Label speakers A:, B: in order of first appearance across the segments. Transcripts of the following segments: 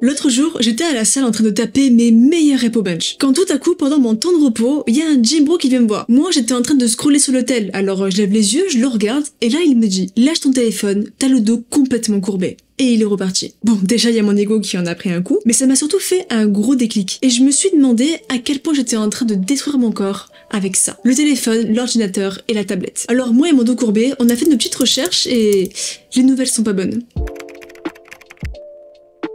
A: L'autre jour, j'étais à la salle en train de taper mes meilleurs repo bench. Quand tout à coup, pendant mon temps de repos, il y a un gym bro qui vient me voir. Moi, j'étais en train de scroller sur l'hôtel, alors je lève les yeux, je le regarde, et là il me dit « Lâche ton téléphone, t'as le dos complètement courbé ». Et il est reparti. Bon, déjà il y a mon ego qui en a pris un coup, mais ça m'a surtout fait un gros déclic. Et je me suis demandé à quel point j'étais en train de détruire mon corps avec ça. Le téléphone, l'ordinateur et la tablette. Alors moi et mon dos courbé, on a fait nos petites recherches et les nouvelles sont pas bonnes.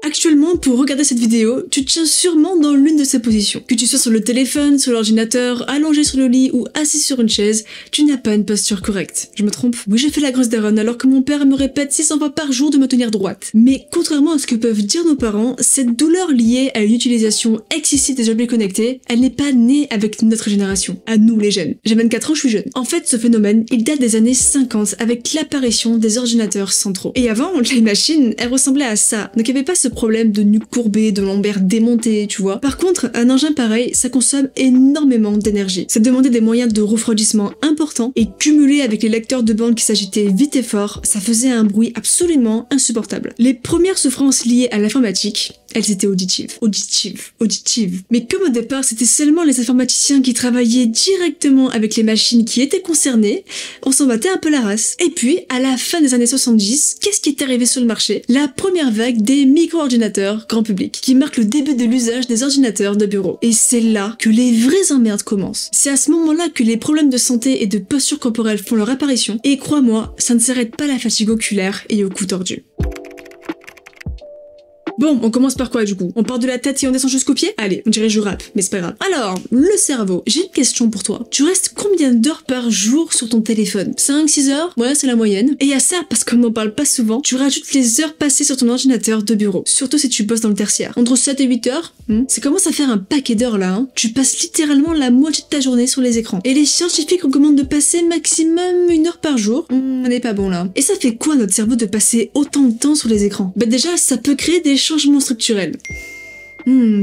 A: Actuellement, pour regarder cette vidéo, tu te tiens sûrement dans l'une de ces positions. Que tu sois sur le téléphone, sur l'ordinateur, allongé sur le lit ou assis sur une chaise, tu n'as pas une posture correcte. Je me trompe? Oui, j'ai fait la grosse daronne alors que mon père me répète 600 fois par jour de me tenir droite. Mais contrairement à ce que peuvent dire nos parents, cette douleur liée à une utilisation excessive des objets connectés, elle n'est pas née avec notre génération, à nous les jeunes. J'ai 24 ans, je suis jeune. En fait, ce phénomène, il date des années 50 avec l'apparition des ordinateurs centraux. Et avant, les machines, elles ressemblaient à ça. Donc il n'y avait pas ce problème de nuque courbée, de lombaire démonté, tu vois. Par contre, un engin pareil, ça consomme énormément d'énergie. Ça demandait des moyens de refroidissement importants et cumulé avec les lecteurs de bande qui s'agitaient vite et fort, ça faisait un bruit absolument insupportable. Les premières souffrances liées à l'informatique, elles étaient auditives. Mais comme au départ, c'était seulement les informaticiens qui travaillaient directement avec les machines qui étaient concernées, on s'en battait un peu la race. Et puis, à la fin des années 70, qu'est-ce qui est arrivé sur le marché? La première vague des micro-ordinateurs grand public, qui marque le début de l'usage des ordinateurs de bureau. Et c'est là que les vraies emmerdes commencent. C'est à ce moment-là que les problèmes de santé et de posture corporelle font leur apparition, et crois-moi, ça ne s'arrête pas à la fatigue oculaire et au cou tordu. Bon, on commence par quoi du coup? On part de la tête et on descend jusqu'aux pieds? Allez, on dirait je rappe, mais c'est pas grave. Alors, le cerveau, j'ai une question pour toi. Tu restes combien d'heures par jour sur ton téléphone? 5-6 heures? Ouais, c'est la moyenne. Et à ça, parce qu'on n'en parle pas souvent, tu rajoutes les heures passées sur ton ordinateur de bureau. Surtout si tu bosses dans le tertiaire. Entre 7 et 8 heures, ça commence à faire un paquet d'heures là, hein. Tu passes littéralement la moitié de ta journée sur les écrans. Et les scientifiques recommandent de passer maximum 1 heure par jour. On n'est pas bon là. Et ça fait quoi notre cerveau de passer autant de temps sur les écrans? Bah déjà, ça peut créer des changements structurels.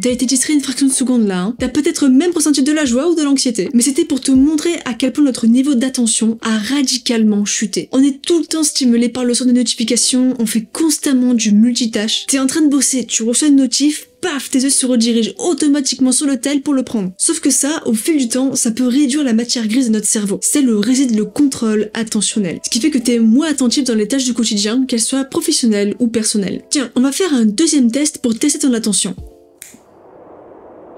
A: T'as été distrait une fraction de seconde là, hein. T'as peut-être même ressenti de la joie ou de l'anxiété. Mais c'était pour te montrer à quel point notre niveau d'attention a radicalement chuté. On est tout le temps stimulé par le son des notifications, on fait constamment du multitâche. T'es en train de bosser, tu reçois une notif, paf, tes yeux se redirigent automatiquement sur le tel pour le prendre. Sauf que ça, au fil du temps, ça peut réduire la matière grise de notre cerveau. C'est le réside le contrôle attentionnel. Ce qui fait que t'es moins attentif dans les tâches du quotidien, qu'elles soient professionnelles ou personnelles. Tiens, on va faire un deuxième test pour tester ton attention.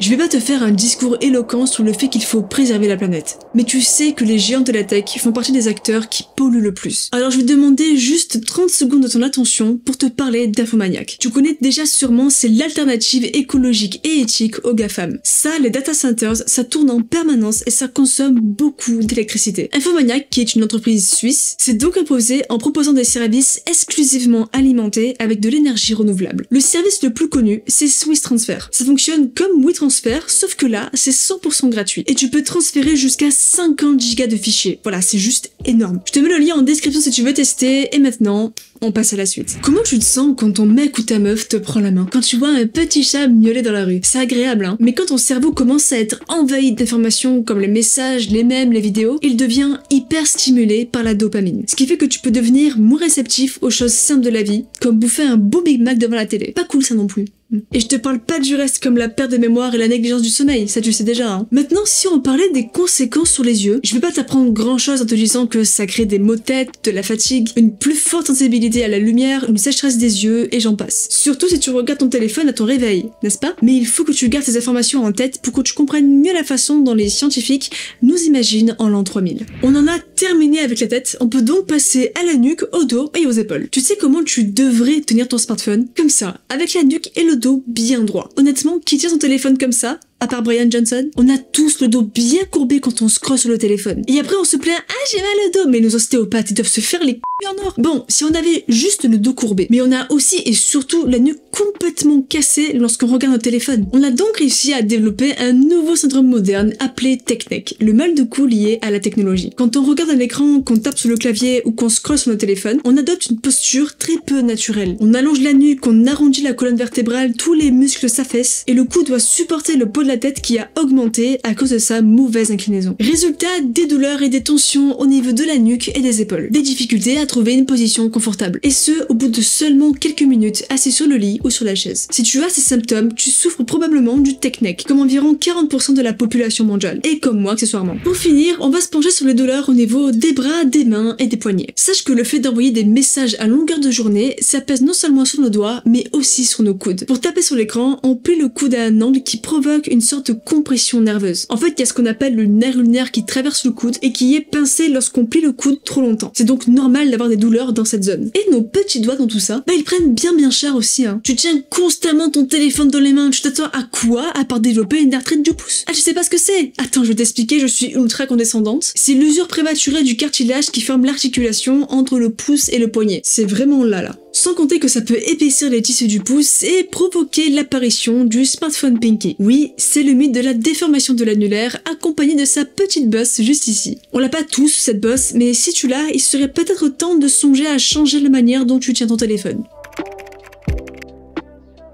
A: Je vais pas te faire un discours éloquent sur le fait qu'il faut préserver la planète. Mais tu sais que les géants de la tech font partie des acteurs qui polluent le plus. Alors je vais te demander juste 30 secondes de ton attention pour te parler d'Infomaniac. Tu connais déjà sûrement, c'est l'alternative écologique et éthique aux GAFAM. Ça, les data centers, ça tourne en permanence et ça consomme beaucoup d'électricité. Infomaniac, qui est une entreprise suisse, s'est donc imposé en proposant des services exclusivement alimentés avec de l'énergie renouvelable. Le service le plus connu, c'est Swiss Transfer. Ça fonctionne comme WeTransfer, sauf que là, c'est 100% gratuit. Et tu peux transférer jusqu'à 50 gigas de fichiers. Voilà, c'est juste énorme. Je te mets le lien en description si tu veux tester. Et maintenant, on passe à la suite. Comment tu te sens quand ton mec ou ta meuf te prend la main? Quand tu vois un petit chat miauler dans la rue? C'est agréable, hein? Mais quand ton cerveau commence à être envahi d'informations comme les messages, les mèmes, les vidéos, il devient hyper stimulé par la dopamine. Ce qui fait que tu peux devenir moins réceptif aux choses simples de la vie, comme bouffer un beau Big Mac devant la télé. Pas cool ça non plus. Et je te parle pas du reste comme la perte de mémoire et la négligence du sommeil, ça tu sais déjà, hein. Maintenant, si on parlait des conséquences sur les yeux, je vais pas t'apprendre grand chose en te disant que ça crée des maux de tête, de la fatigue, une plus forte sensibilité à la lumière, une sécheresse des yeux, et j'en passe. Surtout si tu regardes ton téléphone à ton réveil, n'est-ce pas? Mais il faut que tu gardes ces informations en tête pour que tu comprennes mieux la façon dont les scientifiques nous imaginent en l'an 3000. On en a terminé avec la tête, on peut donc passer à la nuque, au dos et aux épaules. Tu sais comment tu devrais tenir ton smartphone? Comme ça, avec la nuque et le dos bien droit. Honnêtement, qui tient son téléphone comme ça, à part Brian Johnson, on a tous le dos bien courbé quand on scrolle sur le téléphone. Et après on se plaint, ah j'ai mal au dos, mais nos ostéopathes ils doivent se faire les en or. Bon, si on avait juste le dos courbé, mais on a aussi et surtout la nuque complètement cassée lorsqu'on regarde notre téléphone. On a donc réussi à développer un nouveau syndrome moderne appelé tech neck, le mal de cou lié à la technologie. Quand on regarde un écran, qu'on tape sur le clavier ou qu'on scrolle sur notre téléphone, on adopte une posture très peu naturelle. On allonge la nuque, on arrondit la colonne vertébrale, tous les muscles s'affaissent et le cou doit supporter le poids de la tête qui a augmenté à cause de sa mauvaise inclinaison. Résultat, des douleurs et des tensions au niveau de la nuque et des épaules. Des difficultés à trouver une position confortable. Et ce, au bout de seulement quelques minutes assis sur le lit ou sur la chaise. Si tu as ces symptômes, tu souffres probablement du tech neck, comme environ 40% de la population mondiale. Et comme moi accessoirement. Pour finir, on va se pencher sur les douleurs au niveau des bras, des mains et des poignets. Sache que le fait d'envoyer des messages à longueur de journée, ça pèse non seulement sur nos doigts, mais aussi sur nos coudes. Pour taper sur l'écran, on plie le coude à un angle qui provoque une sorte de compression nerveuse. En fait, il y a ce qu'on appelle le nerf ulnaire qui traverse le coude et qui est pincé lorsqu'on plie le coude trop longtemps. C'est donc normal d'avoir des douleurs dans cette zone. Et nos petits doigts dans tout ça, ils prennent bien cher aussi. Tu tiens constamment ton téléphone dans les mains, tu t'attends à quoi à part développer une arthrite du pouce? Ah, tu sais pas ce que c'est? Attends, je vais t'expliquer, je suis ultra condescendante. C'est l'usure prématurée du cartilage qui forme l'articulation entre le pouce et le poignet. C'est vraiment là. Sans compter que ça peut épaissir les tissus du pouce et provoquer l'apparition du smartphone pinky. Oui, c'est le mythe de la déformation de l'annulaire accompagné de sa petite bosse juste ici. On l'a pas tous cette bosse, mais si tu l'as, il serait peut-être temps de songer à changer la manière dont tu tiens ton téléphone.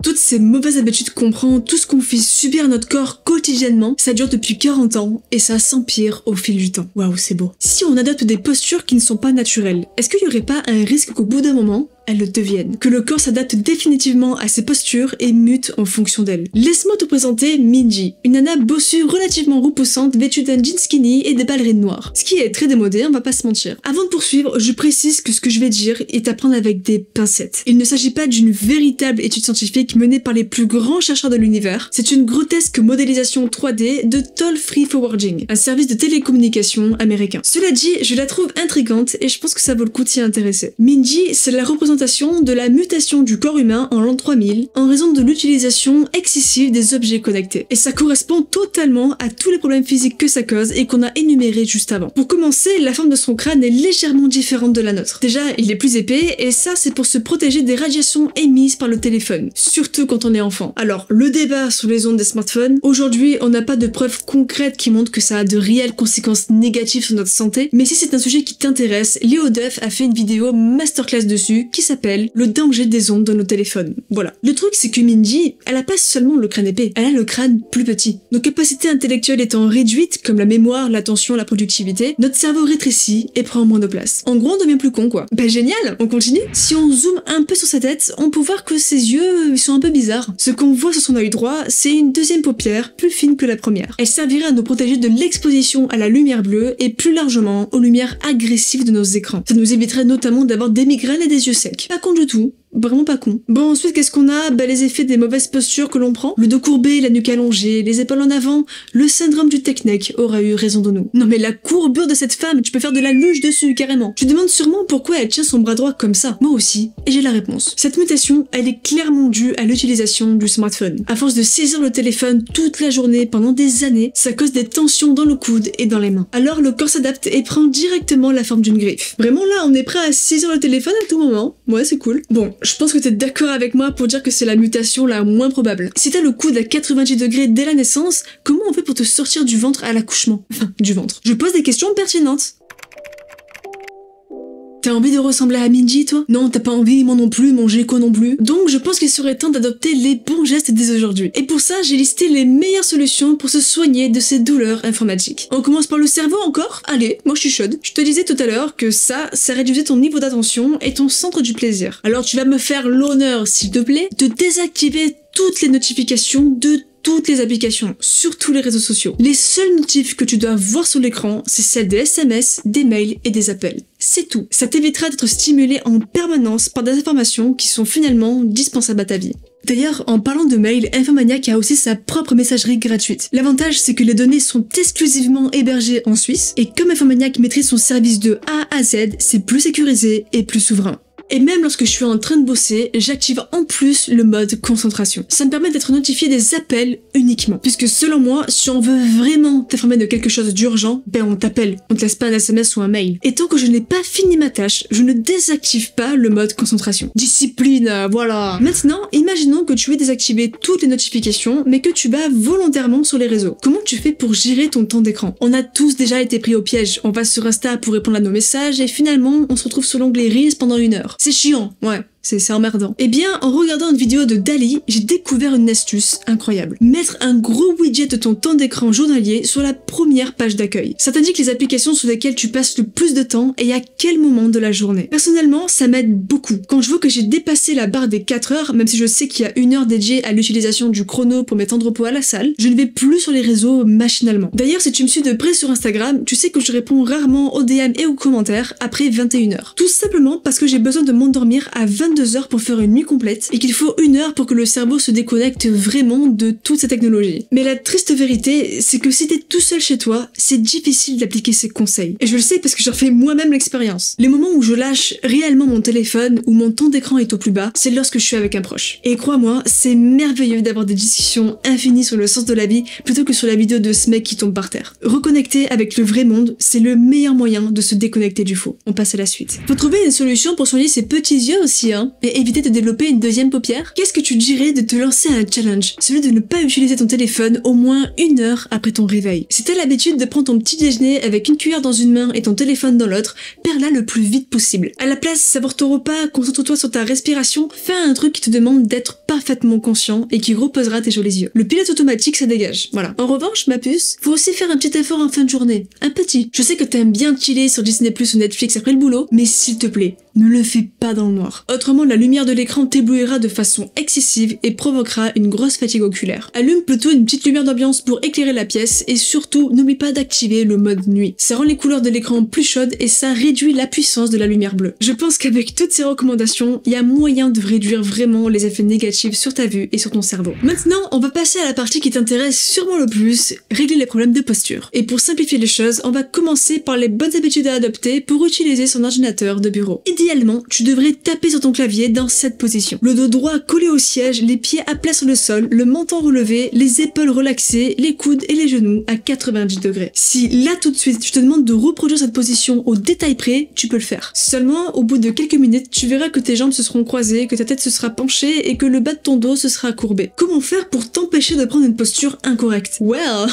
A: Toutes ces mauvaises habitudes qu'on prend, tout ce qu'on fait subir à notre corps quotidiennement, ça dure depuis 40 ans et ça s'empire au fil du temps. Waouh, c'est beau. Si on adopte des postures qui ne sont pas naturelles, est-ce qu'il y aurait pas un risque qu'au bout d'un moment, elles le deviennent, que le corps s'adapte définitivement à ses postures et mute en fonction d'elles? Laisse-moi te présenter Minji, une nana bossue relativement repoussante vêtue d'un jean skinny et des ballerines noires. Ce qui est très démodé, on va pas se mentir. Avant de poursuivre, je précise que ce que je vais dire est à prendre avec des pincettes. Il ne s'agit pas d'une véritable étude scientifique menée par les plus grands chercheurs de l'univers, c'est une grotesque modélisation 3D de Toll Free Forwarding, un service de télécommunication américain. Cela dit, je la trouve intrigante et je pense que ça vaut le coup de s'y intéresser. Minji, c'est la représentation de la mutation du corps humain en l'an 3000 en raison de l'utilisation excessive des objets connectés. Et ça correspond totalement à tous les problèmes physiques que ça cause et qu'on a énumérés juste avant. Pour commencer, la forme de son crâne est légèrement différente de la nôtre. Déjà, il est plus épais et ça c'est pour se protéger des radiations émises par le téléphone, surtout quand on est enfant. Alors, le débat sur les ondes des smartphones, aujourd'hui on n'a pas de preuves concrètes qui montrent que ça a de réelles conséquences négatives sur notre santé, mais si c'est un sujet qui t'intéresse, Léo Duff a fait une vidéo masterclass dessus qui s'appelle le danger des ondes dans nos téléphones. Voilà. Le truc c'est que Minji, elle a pas seulement le crâne épais, elle a le crâne plus petit. Nos capacités intellectuelles étant réduites, comme la mémoire, l'attention, la productivité, notre cerveau rétrécit et prend moins de place. En gros, on devient plus con quoi. Bah génial, on continue. Si on zoome un peu sur sa tête, on peut voir que ses yeux sont un peu bizarres. Ce qu'on voit sur son œil droit, c'est une deuxième paupière plus fine que la première. Elle servirait à nous protéger de l'exposition à la lumière bleue et plus largement aux lumières agressives de nos écrans. Ça nous éviterait notamment d'avoir des migraines et des yeux secs. Pas con du tout. Vraiment pas con. Bon, ensuite, qu'est-ce qu'on a? Bah, les effets des mauvaises postures que l'on prend. Le dos courbé, la nuque allongée, les épaules en avant. Le syndrome du tech neck aura eu raison de nous. Non mais la courbure de cette femme, tu peux faire de la luge dessus, carrément. Tu te demandes sûrement pourquoi elle tient son bras droit comme ça. Moi aussi. Et j'ai la réponse. Cette mutation, elle est clairement due à l'utilisation du smartphone. À force de saisir le téléphone toute la journée pendant des années, ça cause des tensions dans le coude et dans les mains. Alors le corps s'adapte et prend directement la forme d'une griffe. Vraiment là, on est prêt à saisir le téléphone à tout moment. Ouais, c'est cool. Bon, je pense que t'es d'accord avec moi pour dire que c'est la mutation la moins probable. Si t'as le coude à 90 degrés dès la naissance, comment on fait pour te sortir du ventre à l'accouchement? Enfin, du ventre. Je pose des questions pertinentes. T'as envie de ressembler à Minji, toi? Non, t'as pas envie, moi non plus, mon Géco non plus. Donc je pense qu'il serait temps d'adopter les bons gestes dès aujourd'hui. Et pour ça, j'ai listé les meilleures solutions pour se soigner de ces douleurs informatiques. On commence par le cerveau encore? Allez, moi je suis chaude. Je te disais tout à l'heure que ça réduisait ton niveau d'attention et ton centre du plaisir. Alors tu vas me faire l'honneur, s'il te plaît, de désactiver toutes les notifications de toutes les applications, sur tous les réseaux sociaux. Les seules notifs que tu dois voir sur l'écran, c'est celles des SMS, des mails et des appels. C'est tout. Ça t'évitera d'être stimulé en permanence par des informations qui sont finalement dispensables à ta vie. D'ailleurs, en parlant de mail, Infomaniac a aussi sa propre messagerie gratuite. L'avantage, c'est que les données sont exclusivement hébergées en Suisse, et comme Infomaniac maîtrise son service de A à Z, c'est plus sécurisé et plus souverain. Et même lorsque je suis en train de bosser, j'active en plus le mode concentration. Ça me permet d'être notifié des appels uniquement. Puisque selon moi, si on veut vraiment t'informer de quelque chose d'urgent, ben on t'appelle. On te laisse pas un SMS ou un mail. Et tant que je n'ai pas fini ma tâche, je ne désactive pas le mode concentration. Discipline, voilà. Maintenant, imaginons que tu aies désactivé toutes les notifications, mais que tu vas volontairement sur les réseaux. Comment tu fais pour gérer ton temps d'écran? On a tous déjà été pris au piège. On va sur Insta pour répondre à nos messages et finalement, on se retrouve sur l'onglet Reels pendant 1 heure. C'est chiant, ouais. c'est emmerdant. Eh bien, en regardant une vidéo de Dali, j'ai découvert une astuce incroyable. Mettre un gros widget de ton temps d'écran journalier sur la première page d'accueil. Ça t'indique les applications sur lesquelles tu passes le plus de temps et à quel moment de la journée. Personnellement, ça m'aide beaucoup. Quand je vois que j'ai dépassé la barre des 4 heures, même si je sais qu'il y a 1 heure dédiée à l'utilisation du chrono pour mes temps de repos à la salle, je ne vais plus sur les réseaux machinalement. D'ailleurs, si tu me suis de près sur Instagram, tu sais que je réponds rarement aux DM et aux commentaires après 21 heures. Tout simplement parce que j'ai besoin de m'endormir à 22 heures pour faire une nuit complète et qu'il faut 1 heure pour que le cerveau se déconnecte vraiment de toutes ces technologies. Mais la triste vérité, c'est que si t'es tout seul chez toi, c'est difficile d'appliquer ces conseils. Et je le sais parce que j'en fais moi-même l'expérience. Les moments où je lâche réellement mon téléphone, où mon temps d'écran est au plus bas, c'est lorsque je suis avec un proche. Et crois-moi, c'est merveilleux d'avoir des discussions infinies sur le sens de la vie plutôt que sur la vidéo de ce mec qui tombe par terre. Reconnecter avec le vrai monde, c'est le meilleur moyen de se déconnecter du faux. On passe à la suite. Faut trouver une solution pour soigner ses petits yeux aussi, hein, et éviter de développer une deuxième paupière. Qu'est-ce que tu dirais de te lancer un challenge? Celui de ne pas utiliser ton téléphone au moins 1 heure après ton réveil. Si t'as l'habitude de prendre ton petit déjeuner avec une cuillère dans une main et ton téléphone dans l'autre, perds-la le plus vite possible. À la place, savore ton repas, concentre-toi sur ta respiration, fais un truc qui te demande d'être parfaitement conscient et qui reposera tes jolis yeux. Le pilote automatique, ça dégage. Voilà. En revanche, ma puce, faut aussi faire un petit effort en fin de journée. Un petit. Je sais que t'aimes bien chiller sur Disney+ ou Netflix après le boulot, mais s'il te plaît, ne le fais pas dans le noir. Autrement, la lumière de l'écran t'éblouira de façon excessive et provoquera une grosse fatigue oculaire. Allume plutôt une petite lumière d'ambiance pour éclairer la pièce et surtout, n'oublie pas d'activer le mode nuit. Ça rend les couleurs de l'écran plus chaudes et ça réduit la puissance de la lumière bleue. Je pense qu'avec toutes ces recommandations, il y a moyen de réduire vraiment les effets négatifs sur ta vue et sur ton cerveau. Maintenant, on va passer à la partie qui t'intéresse sûrement le plus, régler les problèmes de posture. Et pour simplifier les choses, on va commencer par les bonnes habitudes à adopter pour utiliser son ordinateur de bureau. Idéalement, tu devrais taper sur ton clavier dans cette position. Le dos droit collé au siège, les pieds à plat sur le sol, le menton relevé, les épaules relaxées, les coudes et les genoux à 90 degrés. Si là tout de suite, je te demande de reproduire cette position au détail près, tu peux le faire. Seulement, au bout de quelques minutes, tu verras que tes jambes se seront croisées, que ta tête se sera penchée et que le bas de ton dos se sera courbé. Comment faire pour t'empêcher de prendre une posture incorrecte? Well,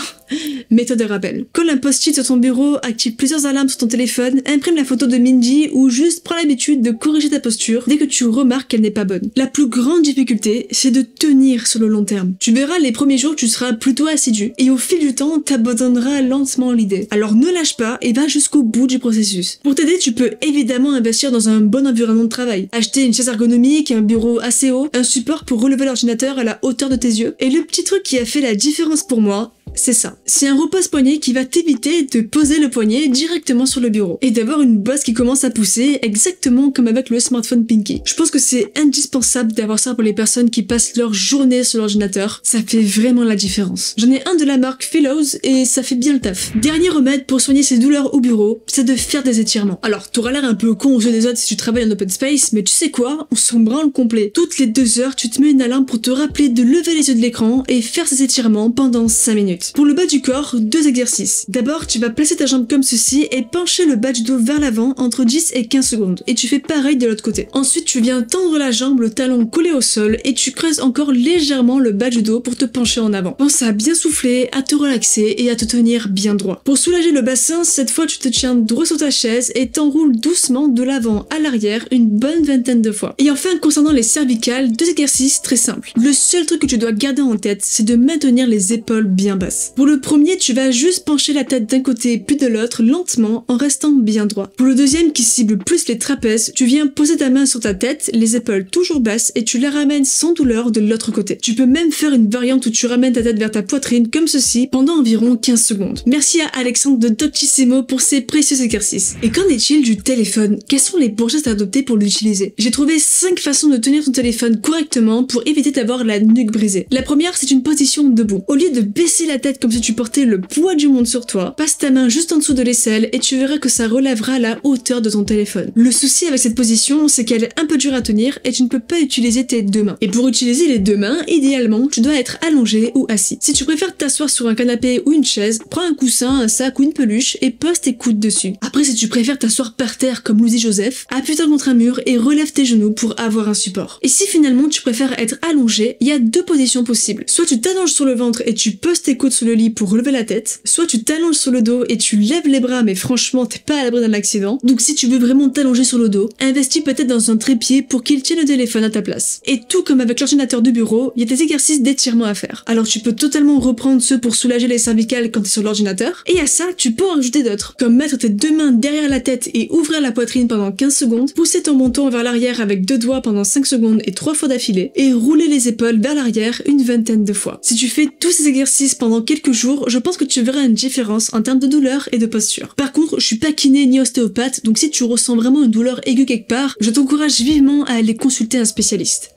A: méthode de rappel. Colle un post-it sur ton bureau, active plusieurs alarmes sur ton téléphone, imprime la photo de Mindy ou juste prends l'habitude de corriger ta posture dès que tu remarques qu'elle n'est pas bonne. La plus grande difficulté, c'est de tenir sur le long terme. Tu verras, les premiers jours, tu seras plutôt assidu et au fil du temps, t'abandonneras lentement l'idée. Alors ne lâche pas et va jusqu'au bout du processus. Pour t'aider, tu peux évidemment investir dans un bon environnement de travail. Acheter une chaise ergonomique, un bureau assez haut, un support pour relever l'ordinateur à la hauteur de tes yeux. Et le petit truc qui a fait la différence pour moi, c'est ça. C'est un repose-poignet qui va t'éviter de poser le poignet directement sur le bureau et d'avoir une bosse qui commence à pousser exactement comme avec le smartphone Pinky. Je pense que c'est indispensable d'avoir ça pour les personnes qui passent leur journée sur l'ordinateur. Ça fait vraiment la différence. J'en ai un de la marque Fellows et ça fait bien le taf. Dernier remède pour soigner ces douleurs au bureau, c'est de faire des étirements. Alors, t'auras l'air un peu con aux yeux des autres si tu travailles en open space, mais tu sais quoi? On s'en branle complet. Toutes les 2 heures, tu te mets une alarme pour te rappeler de lever les yeux de l'écran et faire ces étirements pendant 5 minutes. Pour le bas du corps, 2 exercices. D'abord, tu vas placer ta jambe comme ceci et pencher le bas du dos vers l'avant entre 10 et 15 secondes. Et tu fais pareil de l'autre côté. Ensuite, tu viens tendre la jambe, le talon collé au sol et tu creuses encore légèrement le bas du dos pour te pencher en avant. Pense à bien souffler, à te relaxer et à te tenir bien droit. Pour soulager le bassin, cette fois tu te tiens droit sur ta chaise et t'enroules doucement de l'avant à l'arrière une bonne vingtaine de fois. Et enfin, concernant les cervicales, 2 exercices très simples. Le seul truc que tu dois garder en tête, c'est de maintenir les épaules bien basses. Pour le premier, tu vas juste pencher la tête d'un côté puis de l'autre lentement en restant bien droit. Pour le deuxième qui cible plus les trapèzes, tu viens poser ta main sur ta tête, les épaules toujours basses et tu la ramènes sans douleur de l'autre côté. Tu peux même faire une variante où tu ramènes ta tête vers ta poitrine comme ceci pendant environ 15 secondes. Merci à Alexandre de Doctissimo pour ces précieux exercices. Et qu'en est-il du téléphone? Quels sont les bons gestes à adopter pour l'utiliser? J'ai trouvé 5 façons de tenir ton téléphone correctement pour éviter d'avoir la nuque brisée. La première, c'est une position debout. Au lieu de baisser la tête comme si tu portais le poids du monde sur toi, passe ta main juste en dessous de l'aisselle et tu verras que ça relèvera la hauteur de ton téléphone. Le souci avec cette position, c'est qu'elle est un peu dure à tenir et tu ne peux pas utiliser tes 2 mains. Et pour utiliser les 2 mains, idéalement, tu dois être allongé ou assis. Si tu préfères t'asseoir sur un canapé ou une chaise, prends un coussin, un sac ou une peluche et pose tes coudes dessus. Après, si tu préfères t'asseoir par terre comme Louis Joseph, appuie-toi contre un mur et relève tes genoux pour avoir un support. Et si finalement tu préfères être allongé, il y a 2 positions possibles. Soit tu t'allonges sur le ventre et tu poses tes coudes sur le lit pour relever la tête, soit tu t'allonges sur le dos et tu lèves les bras, mais franchement t'es pas à l'abri d'un accident. Donc si tu veux vraiment t'allonger sur le dos, investis peut-être dans un trépied pour qu'il tienne le téléphone à ta place. Et tout comme avec l'ordinateur de bureau, il y a des exercices d'étirement à faire. Alors tu peux totalement reprendre ceux pour soulager les cervicales quand t'es sur l'ordinateur, et à ça tu peux en rajouter d'autres, comme mettre tes deux mains derrière la tête et ouvrir la poitrine pendant 15 secondes, pousser ton menton vers l'arrière avec deux doigts pendant 5 secondes et 3 fois d'affilée, et rouler les épaules vers l'arrière une vingtaine de fois. Si tu fais tous ces exercices pendant quelques jours, je pense que tu verras une différence en termes de douleur et de posture. Par contre, je suis pas kiné ni ostéopathe, donc si tu ressens vraiment une douleur aiguë quelque part, je t'encourage vivement à aller consulter un spécialiste.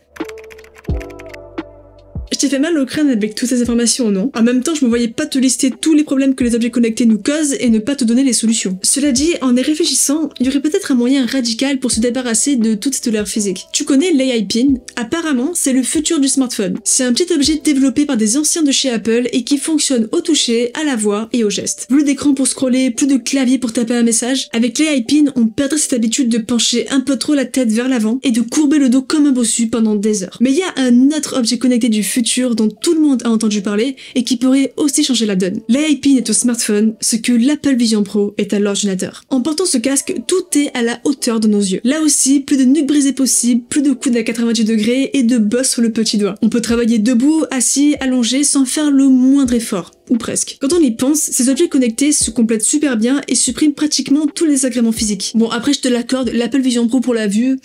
A: Je t'ai fait mal au crâne avec toutes ces informations, non? En même temps, je me voyais pas te lister tous les problèmes que les objets connectés nous causent et ne pas te donner les solutions. Cela dit, en y réfléchissant, il y aurait peut-être un moyen radical pour se débarrasser de toute cette douleur physique. Tu connais l'AI Pin? Apparemment, c'est le futur du smartphone. C'est un petit objet développé par des anciens de chez Apple et qui fonctionne au toucher, à la voix et au geste. Plus d'écran pour scroller, plus de clavier pour taper un message. Avec l'AI Pin, on perdrait cette habitude de pencher un peu trop la tête vers l'avant et de courber le dos comme un bossu pendant des heures. Mais il y a un autre objet connecté du futur dont tout le monde a entendu parler et qui pourrait aussi changer la donne. L'AI Pin est au smartphone ce que l'Apple Vision Pro est à l'ordinateur. En portant ce casque, tout est à la hauteur de nos yeux. Là aussi, plus de nuque brisée possible, plus de coude à 90 degrés et de bosse sur le petit doigt. On peut travailler debout, assis, allongé, sans faire le moindre effort. Ou presque. Quand on y pense, ces objets connectés se complètent super bien et suppriment pratiquement tous les désagréments physiques. Bon, après je te l'accorde, l'Apple Vision Pro pour la vue,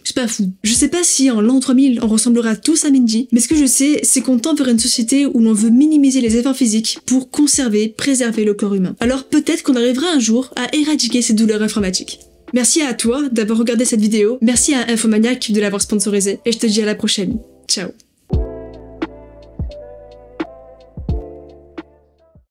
A: c'est pas fou. Je sais pas si en l'an 3000 on ressemblera tous à Minji, mais ce que je sais, c'est qu'on tend vers une société où l'on veut minimiser les efforts physiques pour conserver, préserver le corps humain. Alors peut-être qu'on arrivera un jour à éradiquer ces douleurs informatiques. Merci à toi d'avoir regardé cette vidéo, merci à Infomaniac de l'avoir sponsorisée, et je te dis à la prochaine. Ciao.